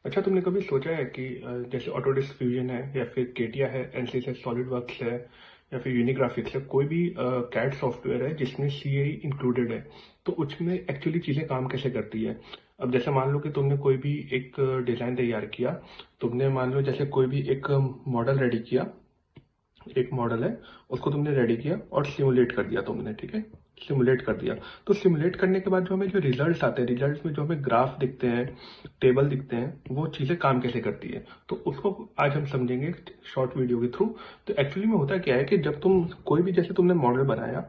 अच्छा, तुमने कभी सोचा है कि जैसे ऑटोडेस्क फ्यूजन है या फिर केटिया है, एनसीएस है, सॉलिडवर्क्स है या फिर यूनिग्राफिक्स है, कोई भी कैड सॉफ्टवेयर है जिसमें सीएई इंक्लूडेड है, तो उसमें एक्चुअली चीजें काम कैसे करती है। अब जैसे मान लो कि तुमने कोई भी एक डिजाइन तैयार किया। तुमने मान लो जैसे कोई भी एक मॉडल रेडी किया, एक मॉडल है, उसको तुमने रेडी किया और सिमुलेट कर दिया तुमने, ठीक है। सिमुलेट कर दिया। तो सिमुलेट करने के बाद जो हमें जो रिजल्ट्स आते हैं, रिजल्ट्स में जो हमें ग्राफ दिखते हैं, टेबल दिखते हैं, वो चीजें काम कैसे करती है, तो उसको आज हम समझेंगे शॉर्ट वीडियो के थ्रू। तो एक्चुअली में होता क्या है कि जब तुम कोई भी जैसे तुमने मॉडल बनाया,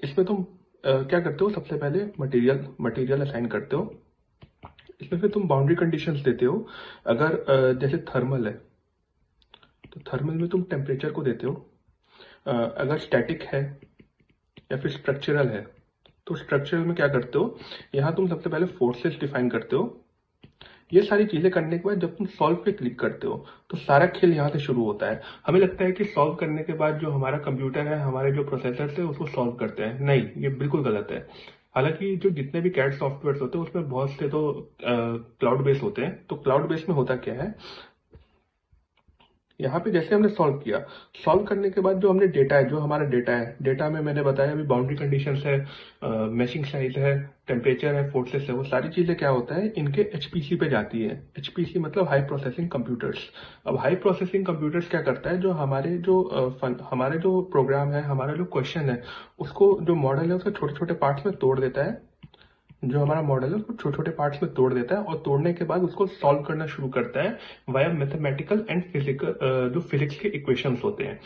इसमें तुम क्या करते हो, सबसे पहले मटेरियल मटेरियल असाइन करते हो। इसमें फिर तुम बाउंड्री कंडीशंस देते हो। अगर जैसे थर्मल है, तो थर्मल में तुम टेम्परेचर को देते हो। अगर स्टैटिक है या फिर स्ट्रक्चरल है, तो स्ट्रक्चरल में क्या करते हो, यहाँ तुम सबसे पहले फोर्सेस डिफाइन करते हो। ये सारी चीजें करने के बाद जब तुम सॉल्व पे क्लिक करते हो, तो सारा खेल यहाँ से शुरू होता है। हमें लगता है कि सॉल्व करने के बाद जो हमारा कंप्यूटर है, हमारे जो प्रोसेसर है, उसको सॉल्व करते हैं। नहीं, ये बिल्कुल गलत है। हालांकि जो जितने भी कैड सॉफ्टवेयर होते हैं उसमें बहुत से तो क्लाउड बेस होते हैं। तो क्लाउड बेस में होता क्या है, यहाँ पे जैसे हमने सॉल्व किया, सॉल्व करने के बाद जो हमने डेटा है, जो हमारा डेटा है, डेटा में मैंने बताया अभी बाउंड्री कंडीशंस है, मैशिंग साइज है, टेम्परेचर है, फोर्सेस है, वो सारी चीजें क्या होता है, इनके एचपीसी पे जाती है। एचपीसी मतलब हाई प्रोसेसिंग कंप्यूटर्स। अब हाई प्रोसेसिंग कंप्यूटर्स क्या करता है, जो हमारे जो प्रोग्राम है, हमारा जो क्वेश्चन है, उसको जो मॉडल है उसको छोटे छोटे पार्ट्स में तोड़ देता है। जो हमारा मॉडल है उसको छोटे छोटे पार्ट्स में तोड़ देता है और तोड़ने के बाद उसको सॉल्व करना शुरू करता है वाया मैथमेटिकल एंड फिजिकल, जो फिजिक्स के इक्वेशंस होते हैं।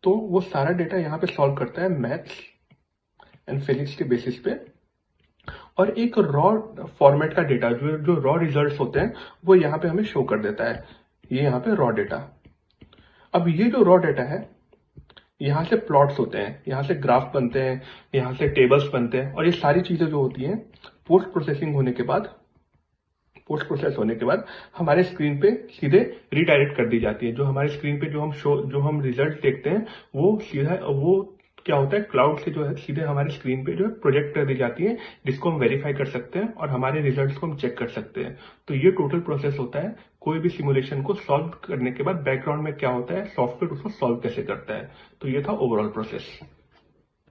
तो वो सारा डेटा यहाँ पे सॉल्व करता है मैथ्स एंड फिजिक्स के बेसिस पे। और एक रॉ फॉर्मेट का डेटा, जो जो रॉ रिजल्ट्स होते हैं, वो यहाँ पे हमें शो कर देता है। ये यहाँ पे रॉ डेटा। अब ये जो रॉ डेटा है, यहाँ से प्लॉट्स होते हैं, यहाँ से ग्राफ बनते हैं, यहाँ से टेबल्स बनते हैं, और ये सारी चीजें जो होती हैं पोस्ट प्रोसेसिंग होने के बाद, पोस्ट प्रोसेस होने के बाद हमारे स्क्रीन पे सीधे रिडायरेक्ट कर दी जाती है। जो हमारे स्क्रीन पे जो हम रिजल्ट देखते हैं, वो सीधा वो क्या होता है, क्लाउड से जो है सीधे हमारे स्क्रीन पे जो है प्रोजेक्ट कर दी जाती है, जिसको हम वेरीफाई कर सकते हैं और हमारे रिजल्ट्स को हम चेक कर सकते हैं। तो ये टोटल प्रोसेस होता है कोई भी सिमुलेशन को सॉल्व करने के बाद। बैकग्राउंड में क्या होता है, सॉफ्टवेयर उसको सॉल्व कैसे करता है। तो ये था ओवरऑल प्रोसेस।